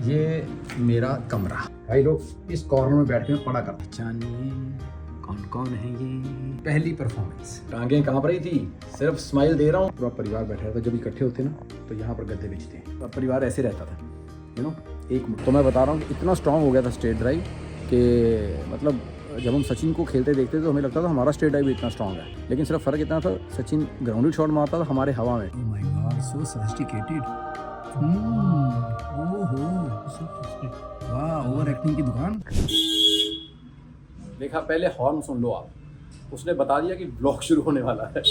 ये मेरा कमरा। भाई लोग इस कॉर्नर में बैठ के मैं पढ़ा करता। जानिए कौन कौन है ये। पहली परफॉर्मेंस। टांगें कहाँ पर ही थी, सिर्फ स्माइल दे रहा हूँ। पूरा परिवार बैठा था, जब इकट्ठे होते ना तो यहाँ पर गद्दे बिछते हैं। अब परिवार ऐसे रहता था, यू नो। तो मैं बता रहा हूँ कि इतना स्ट्रांग हो गया था स्टेट ड्राइव कि मतलब जब हम सचिन को खेलते देखते तो हमें लगता था हमारा स्टेट ड्राइव भी इतना स्ट्रांग है, लेकिन सिर्फ फ़र्क इतना था सचिन ग्राउंडेड शॉट मारता था, हमारे हवा में। Oh my God, so sophisticated. वाह, ओवर एक्टिंग की दुकान। देखा, पहले हॉर्न सुन लो आप, उसने बता दिया कि ब्लॉग शुरू होने वाला है।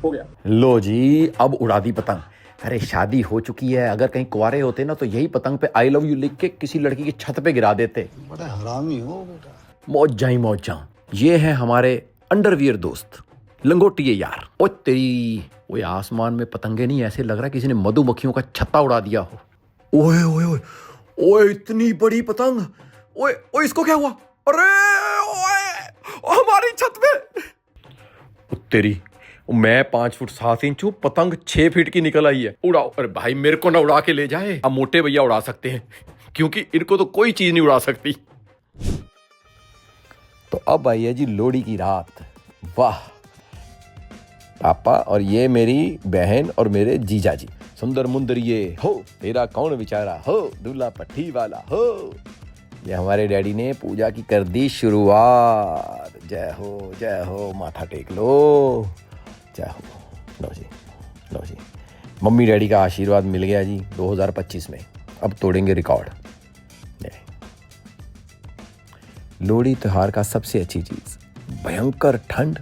हो गया। लो जी, अब उड़ा दी पतंग। अरे शादी हो चुकी है, अगर कहीं कुंवारे होते ना तो यही पतंग पे आई लव यू लिख के किसी लड़की की छत पे गिरा देते। बड़ा हरामी हो बेटा। मौजा ही मौजा। ये है हमारे अंडरवियर दोस्त लंगोटिए यार। ओ तेरी, वो आसमान में पतंगे नहीं, ऐसे लग रहा है किसी ने मधुमक्खियों का छत्ता उड़ा दिया हो। ओए ओए ओए ओए, इतनी बड़ी पतंग। ओए ओए, इसको क्या हुआ? अरे ओए, हमारी छत पे। ओ तेरी, मैं 5 फुट 7 इंच हूँ, पतंग 6 फीट की निकल आई है। उड़ाओ। अरे भाई, मेरे को ना उड़ा के ले जाए। अब मोटे भैया उड़ा सकते हैं, क्योंकि इनको तो कोई चीज नहीं उड़ा सकती। तो अब आई है जी लोहड़ी की रात। वाह पापा, और ये मेरी बहन और मेरे जीजा जी। सुंदर मुंदर ये हो, तेरा कौन बेचारा हो, दूल्हा पट्टी वाला हो। ये हमारे डैडी ने पूजा की कर दी शुरुआत। जय हो, माथा टेक लो। जय हो। लो जी, लो जी, मम्मी डैडी का आशीर्वाद मिल गया जी 2025 में। अब तोड़ेंगे रिकॉर्ड। लोहड़ी त्योहार का सबसे अच्छी चीज, भयंकर ठंड,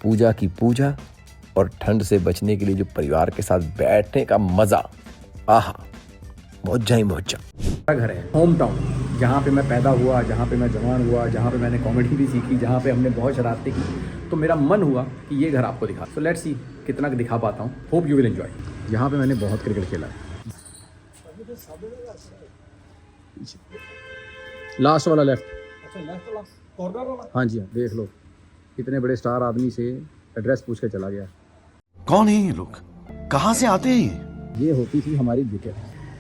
पूजा की पूजा, और ठंड से बचने के लिए जो परिवार के साथ बैठने का मजा। आहा, मौजा ही मौजा। घर है, होम टाउन, जहाँ पे मैं पैदा हुआ, जहाँ पे मैं जवान हुआ, जहाँ पे मैंने कॉमेडी भी सीखी, जहाँ पे हमने बहुत शरारतें की। तो मेरा मन हुआ कि ये घर आपको दिखा। सो लेट्स सी कितना दिखा पाता हूँ। Hope you will enjoy. यहाँ पे मैंने बहुत क्रिकेट खेला है। लास्ट वाला लेफ्ट। अच्छा, लेफ्ट वाला कॉर्नर वाला। हाँ जी, हाँ, देख लो कितने बड़े स्टार आदमी से एड्रेस पूछ के चला गया। कौन है ये लोग, कहाँ से आते हैं ये होती थी हमारी विकेट,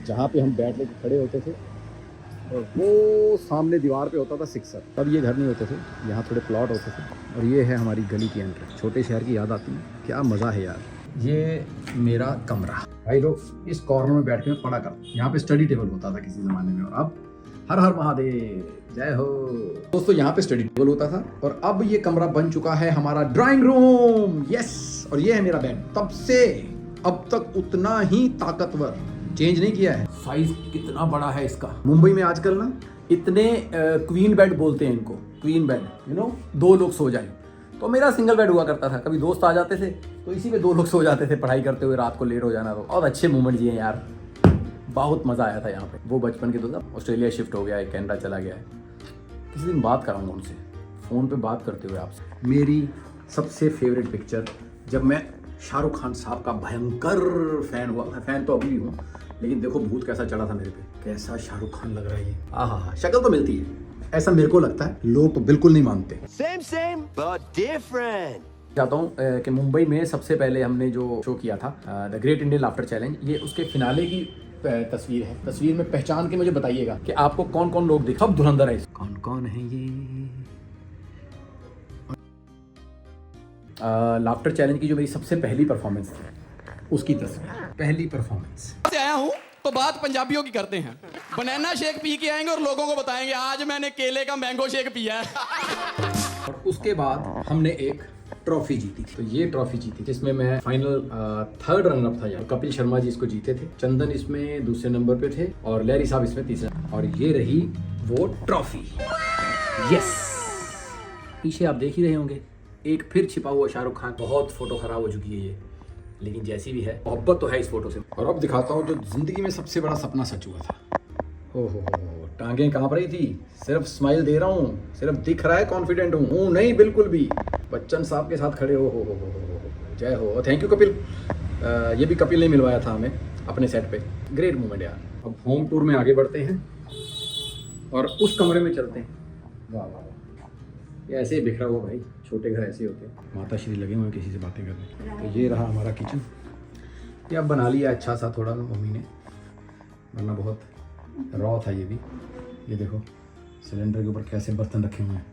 जहाँ पे हम बैट लेके खड़े होते थे, और वो सामने दीवार पे होता था सिक्सर। तब ये घर नहीं होते थे, यहाँ थोड़े प्लॉट होते थे। और ये है हमारी गली की एंट्री। छोटे शहर की याद आती है, क्या मज़ा है यार। ये मेरा कमरा। भाई लोग इस कॉर्नर में बैठ के मैं पढ़ा करता। यहाँ पे स्टडी टेबल होता था किसी ज़माने में, और अब हर हर महादेव, जय हो। दोस्तों, यहाँ पे स्टडी टेबल होता था, और अब ये कमरा बन चुका है हमारा ड्राइंग रूम। यस, और ये है मेरा बेड। तब से अब तक उतना ही ताकतवर, चेंज नहीं किया है। साइज कितना बड़ा है इसका। मुंबई में आजकल ना इतने क्वीन बेड बोलते हैं इनको, क्वीन बेड, यू नो, 2 लोग सो जाए। तो मेरा सिंगल बेड हुआ करता था। कभी दोस्त आ जाते थे तो इसी में 2 लोग सो जाते थे, पढ़ाई करते हुए रात को लेट हो जाना। तो और अच्छे मोमेंट जिए यार, बहुत मज़ा आया था यहाँ पे। वो बचपन के दोस्त ऑस्ट्रेलिया शिफ्ट हो गया है, कनाडा चला गया है। किसी दिन बात कराऊंगा उनसे, फ़ोन पे बात करते हुए आपसे। मेरी सबसे फेवरेट पिक्चर, जब मैं शाहरुख खान साहब का भयंकर फ़ैन हुआ। फ़ैन तो अभी भी हूँ, लेकिन देखो भूत कैसा चढ़ा था मेरे पे। कैसा शाहरुख खान लग रहा है ये। आहा, शक्ल तो मिलती है, ऐसा मेरे को लगता है। लोग तो बिल्कुल नहीं मानते। Same but different। चाहता हूँ कि मुंबई में सबसे पहले हमने जो शो किया था the great Indian laughter challenge, ये उसके फिनाले की तस्वीर है। तस्वीर में पहचान के मुझे बताइएगा कि आपको कौन कौन लोग दिखे। सब धुरंधर है। कौन कौन है ये। लाफ्टर चैलेंज की जो मेरी सबसे पहली परफॉर्मेंस थी, उसकी तस्वीर। पहली परफॉर्मेंस से आया हूँ तो बात पंजाबियों की करते हैं। बनाना शेक पी के आएंगे और लोगों को बताएंगे आज मैंने केले का मैंगो शेक पिया है। और उसके बाद हमने एक ट्रॉफी जीती थी। तो ये ट्रॉफी जीती जिसमें मैं फाइनल 3rd रनर था यार। कपिल शर्मा जी इसको जीते थे, चंदन इसमें दूसरे नंबर पे थे, और लहरी साहब इसमें तीसरे। और ये रही वो ट्रॉफी। यस, पीछे आप देख ही रहे होंगे एक फिर छिपा हुआ शाहरुख खान। बहुत फोटो खराब हो चुकी है ये, लेकिन जैसी भी है मोहब्बत तो है इस फोटो से। और अब दिखाता हूँ जो जिंदगी में सबसे बड़ा सपना सच हुआ था। हो, टांगें कहाँ पर ही थी, सिर्फ स्माइल दे रहा हूँ, सिर्फ दिख रहा है कॉन्फिडेंट हूँ नहीं बिल्कुल भी। बच्चन साहब के साथ खड़े हो, जय हो। Thank you Kapil. ये भी कपिल ने मिलवाया था हमें अपने सेट पे। ग्रेट मोमेंट यार। अब होम टूर में आगे बढ़ते हैं और उस कमरे में चलते हैं। वाह वाह, ये ऐसे ही बिखरा हुआ भाई, छोटे घर ऐसे होते हैं। माता श्री लगे हुए किसी से बातें करने। तो ये रहा हमारा किचन। ये अब बना लिया अच्छा सा थोड़ा मम्मी ने, वरना बहुत रॉ था ये भी। ये देखो सिलेंडर के ऊपर कैसे बर्तन रखे हुए हैं।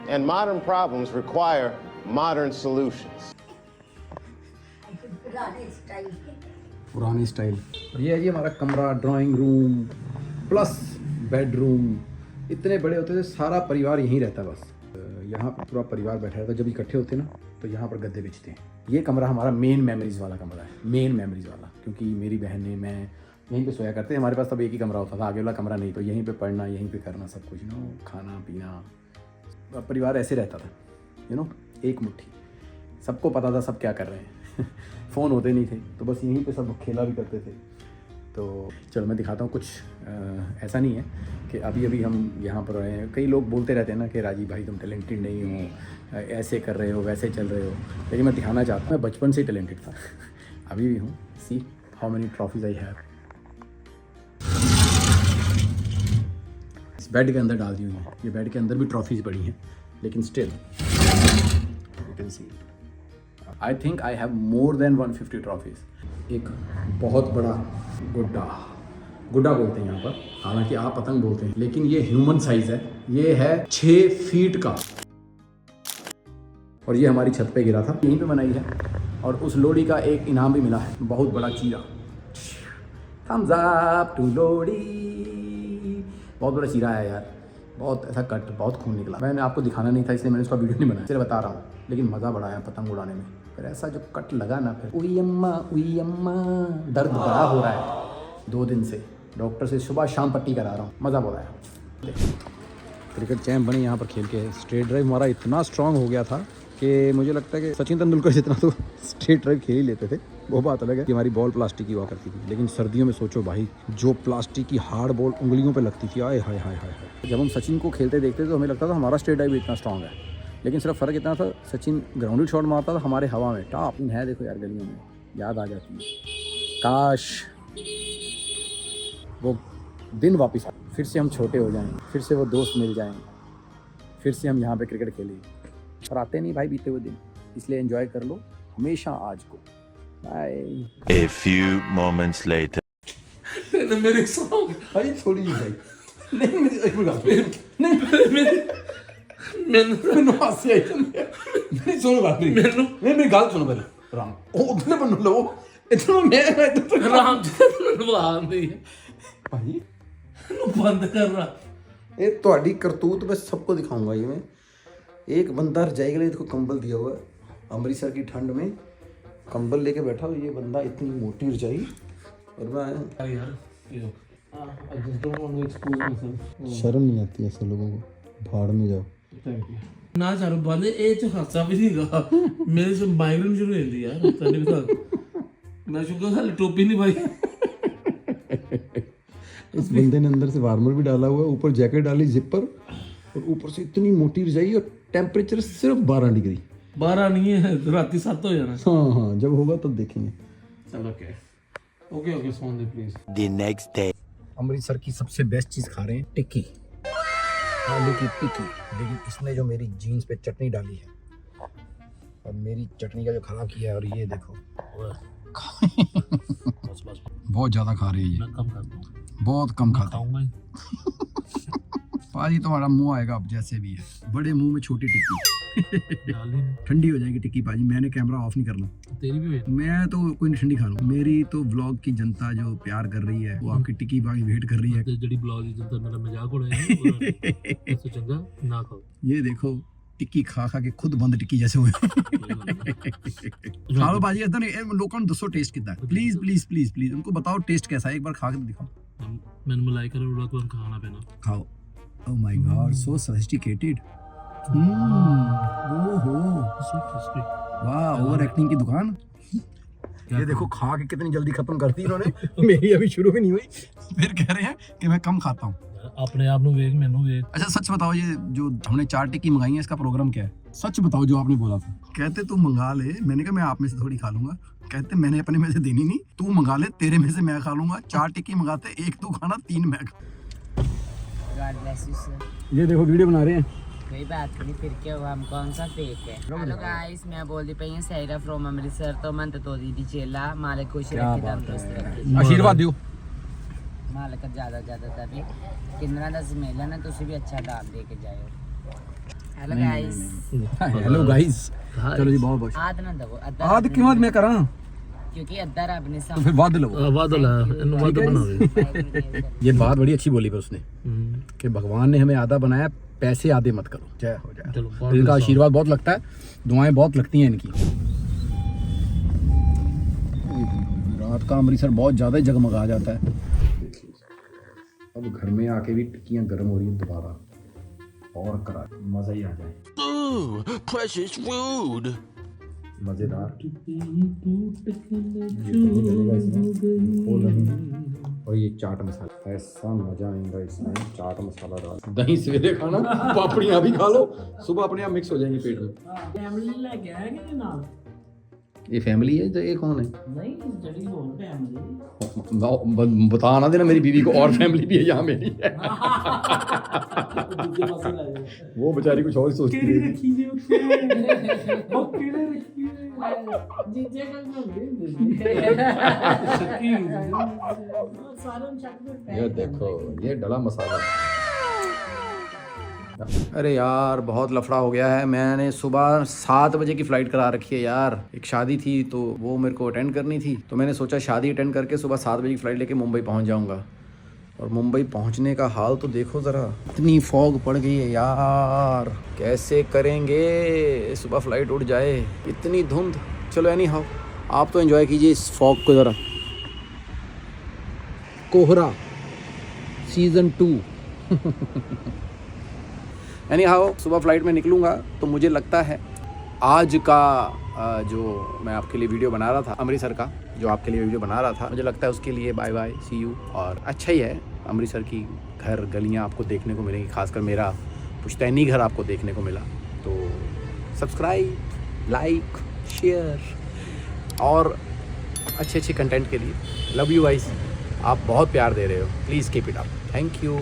And modern problems require modern solutions. पुरानी स्टाइल। और ये है जी हमारा कमरा, ड्राइंग रूम प्लस बेडरूम। इतने बड़े होते थे, सारा परिवार यहीं रहता बस। यहाँ पर पूरा परिवार बैठा रहता। जब इकट्ठे होते ना तो यहाँ पर गद्दे बिछते हैं। ये कमरा हमारा मेन मेमोरीज वाला कमरा है, मेन मेमोरीज वाला, क्योंकि मेरी बहन ने मैं यहीं पे सोया करते हैं। हमारे पास तब एक ही कमरा होता था, आगे वाला कमरा नहीं, तो यहीं पे पढ़ना, यहीं पे करना सब कुछ, खाना पीना। परिवार ऐसे रहता था, एक मुट्ठी। सबको पता था सब क्या कर रहे हैं। फ़ोन होते नहीं थे, तो बस यहीं पे सब खेला भी करते थे। तो चलो मैं दिखाता हूँ कुछ। ऐसा नहीं है कि अभी अभी हम यहाँ पर आए हैं। कई लोग बोलते रहते हैं ना कि राजीव भाई तुम टैलेंटेड नहीं हो, ऐसे कर रहे हो, वैसे चल रहे हो, लेकिन मैं दिखाना चाहता हूँ मैं बचपन से ही टैलेंटेड था। अभी भी हूँ। See how many trophies I have. इस बेड के अंदर डाल दी हुई हैं। ये बेड के अंदर भी ट्रॉफीज़ पड़ी हैं, लेकिन still you can see I think I have more than 150 trophies. एक बहुत बड़ा गुड्डा बोलते हैं यहाँ पर, हालांकि आप पतंग बोलते हैं, लेकिन ये ह्यूमन साइज़ है। ये है 6 फीट का, और ये हमारी छत पे गिरा था, यहीं पे बनाई है। और उस लोडी का एक इनाम भी मिला है, बहुत बड़ा चीरा। थम्स अप टू लोडी। बहुत बड़ा चीरा है यार, बहुत ऐसा कट, बहुत खून निकला। मैंने आपको दिखाना नहीं था, इसलिए मैंने उसका वीडियो नहीं बनाया, सिर्फ बता रहा हूँ। लेकिन मज़ा बड़ा आया पतंग उड़ाने में। फिर ऐसा जो कट लगा ना, फिर उई अम्मा दर्द बड़ा हो रहा है 2 दिन से। डॉक्टर से सुबह शाम पट्टी करा रहा हूँ, मज़ा बहुत आया। क्रिकेट चैम्प बने यहाँ पर खेल के। स्ट्रेट ड्राइव हमारा इतना स्ट्रांग हो गया था कि मुझे लगता है कि सचिन तेंदुलकर जितना तो स्ट्रेट ड्राइव खेल ही लेते थे। वो बात अलग है कि हमारी बॉल प्लास्टिक की हुआ करती थी, लेकिन सर्दियों में सोचो भाई, जो प्लास्टिक की हार्ड बॉल उंगलियों पे लगती थी, आए हाय हाय हाय हाय। जब हम सचिन को खेलते देखते तो हमें लगता था हमारा स्ट्रेट ड्राइव भी इतना स्ट्रांग है, लेकिन सिर्फ फ़र्क इतना था, सचिन ग्राउंडेड शॉट मारता था, हमारे हवा में टॉप इन है। देखो यार गलियों में याद आ जाती है। काश वो दिन वापस आए, फिर से हम छोटे हो जाएं, फिर से वो दोस्त मिल जाएं, फिर से हम यहाँ पे क्रिकेट खेलें। पर आते नहीं भाई बीते हुए दिन, इसलिए एंजॉय कर लो हमेशा आज को। Bye. A few moments later. मेरे सॉन्ग भाई छोड़ी भाई, नहीं मेरी एक बात मैंने हास्य आई नहीं सुनो बात नहीं मेरी गल सुनो पहले राम ਉਹ ਉਧਰ ਬੰਨੂ ਲਓ ਇਧਰੋਂ ਮੈਂ ਇਧਰ ਰਾਮ ਜੀ ਨਵਾਉਂਦੀ भाई ਬੰਦ ਕਰ ਰਹਾ। ये ਤੁਹਾਡੀ करतूत मैं सबको दिखाऊंगा। ये मैं एक बंदा रजाई के लिए इसको कंबल दिया हुआ है, अमृतसर की ठंड में कंबल लेके बैठा हुआ। ये बंदा इतनी मोटी रजाई, और मैं यार I just don't want to expose myself. शर्म नहीं आती ऐसे लोगों को, भाड़ में जाओ। ਨਾ ਚਾਰੋ ਬੰਦੇ ਇਹ ਚ ਹਾਸਾ ਵੀ ਨਹੀਂਗਾ, ਮੇਰੇ ਚ ਮਾਈਗ੍ਰੇਨ ਸ਼ੁਰੂ ਹੋ ਜਾਂਦੀ ਯਾਰ ਤੈਨੂੰ ਵੀ ਤਾਂ ਮੈਂ ਸ਼ੁਕਰ ਹਾਲੇ ਟੋਪੀ ਨਹੀਂ ਪਾਈ। इस बंदे ने अंदर से वार्मर भी डाला हुआ है, ऊपर जैकेट डाली जिपर, और ऊपर से इतनी मोटी रजाई, और टेम्परेचर सिर्फ 12 डिग्री। 12 नहीं है, राती 7 हो जाना। हाँ, जब होगा तब देखेंगे। चलो ओके सोन दे please. The next day. Amritsar की सबसे बेस्ट चीज़ खा रहे हैं, टिक्की, आलू की टिक्की। लेकिन इसने जो मेरी जीन्स पे चटनी डाली है, और मेरी चटनी का जो खराब किया है, और ये देखो बहुत ज़्यादा खा रही है, कम कर दूं, बहुत कम खाता हूँ। खाऊंगा पाजी तुम्हारा मुंह आएगा अब जैसे भी है, बड़े मुंह में छोटी टिक्की। डाल ही नहीं। ठंडी हो जाएगी टिक्की पाजी, मैंने कैमरा ऑफ नहीं करना। तेरी भी हुई। मैं तो कोई नहीं ठंडी खा लूँ। मेरी तो व्लॉग की जनता जो प्यार कर रही है, वो आपकी टिक्की पाजी वेट कर रही है। ਤੇ ਜਿਹੜੀ ਬਲੌਗ ਦੀ ਜਨਤਾ ਮੇਰਾ ਮਜ਼ਾਕ ਉਡਾਏਗੀ ਉਸ ਤੋਂ ਚੰਗਾ ਨਾ ਖਾਓ। ये देखो टिक्की खा खा के खुद बंद टिक्की जैसे हुए। खा लो बाजी, इधर लोगों ने दसो टेस्ट कितना है। प्लीज प्लीज प्लीज प्लीज उनको बताओ टेस्ट कैसा है, एक बार खा के दिखाओ। ਮੈਨੂੰ ਮਲਾਈ ਕਰ ਉਡਾ ਕੋਲ ਖਾਣਾ ਪੈਣਾ। खाओ। Oh my God, so sophisticated. ओहो, सो टेस्टी। वाह, ओवर एक्टिंग की दुकान। ये देखो खा के कितनी जल्दी खत्म कर दी इन्होंने। मेरी अभी शुरू भी नहीं हुई, फिर कह रहे हैं कि मैं कम खाता हूँ। अपने आप ਨੂੰ ਵੇਖ ਮੈਨੂੰ ਵੇਖ। अच्छा सच बताओ, ये जो हमने 4 टिक्की मंगाई है, इसका प्रोग्राम क्या है? सच बताओ जो आपने बोला था। कहते तू मंगा ले, मैंने कहा मैं आप में से थोड़ी खा लूंगा। कहते मैंने अपने में से देनी नहीं, तू मंगा ले, तेरे में से मैं खा लूंगा। 4 टिक्की मंगाते, 1 तू खाना, 3 मैं। God bless you, sir. ये देखो वीडियो बना रहे हैं। कोई बात नहीं, फिर क्या हुआ, हम कौन सा फेक है। हेलो गाइस, मैं बोल दी पई सैरा फ्रॉम अमृतसर। तो मन तो दी चेला मालिक खुश रखे, तंदुरुस्त रखे। आशीर्वाद दियो। मालिक ज्यादा भी कितना दा मेला ना तुसी भी अच्छा दाम दे के जाओ। Hello guys. हेलो गाइस, चलो जी बहुत बहुत आद ना दो आद क्यों मैं करा, क्योंकि अद्धा रब ने तो फिर वाद लो। ये बात बड़ी अच्छी बोली पर उसने कि भगवान ने हमें आधा बनाया, पैसे आधे मत करो। जय हो जाए। तो इनका आशीर्वाद बहुत लगता है, दुआएं बहुत लगती हैं इनकी। रात का अमृतसर बहुत ज़्यादा ही जगमगा जाता है। अब घर में आके भी टिक्कियाँ गर्म हो रही हैं दोबारा, और करा मज़ा ही आ जाए। precious food. मज़ेदार। ये दही डलेगा इसमें, खोल रही है। और ये चाट मसाला, ऐसा मजा आएगा इसमें चाट मसाला डाल। दही सवेरे खाना, पापड़ियाँ भी खा लो, सुबह अपने आप मिक्स हो जाएंगी पेट में। फैमिली लेके आएंगे कि ना? ये फैमिली है, तो ये कौन है? नहीं जड़ी हो फैमिली। बता ना देना मेरी बीवी को, और फैमिली भी है यहाँ मेरी है। वो बेचारी कुछ और सोचती है। ये देखो ये डला मसाला। अरे यार बहुत लफड़ा हो गया है। मैंने सुबह 7 बजे की फ़्लाइट करा रखी है यार। एक शादी थी तो वो मेरे को अटेंड करनी थी, तो मैंने सोचा शादी अटेंड करके सुबह 7 बजे की फ़्लाइट लेके मुंबई पहुंच जाऊंगा। और मुंबई पहुंचने का हाल तो देखो ज़रा, इतनी फॉग पड़ गई है यार, कैसे करेंगे, सुबह फ़्लाइट उड़ जाए, इतनी धुंध। चलो एनी हाउ आप तो एंजॉय कीजिए इस फॉग को ज़रा। कोहरा सीज़न 2। एनी हाउ सुबह फ़्लाइट में निकलूँगा, तो मुझे लगता है आज का जो मैं आपके लिए वीडियो बना रहा था, अमृतसर का जो आपके लिए वीडियो बना रहा था, मुझे लगता है उसके लिए बाय बाय, सी यू। और अच्छा ही है, अमृतसर की घर गलियाँ आपको देखने को मिलेंगी, खासकर मेरा पुश्तैनी घर आपको देखने को मिला। तो सब्सक्राइब, लाइक, शेयर और अच्छे कंटेंट के लिए लव यू गाइस। आप बहुत प्यार दे रहे हो, please keep it up. Thank you.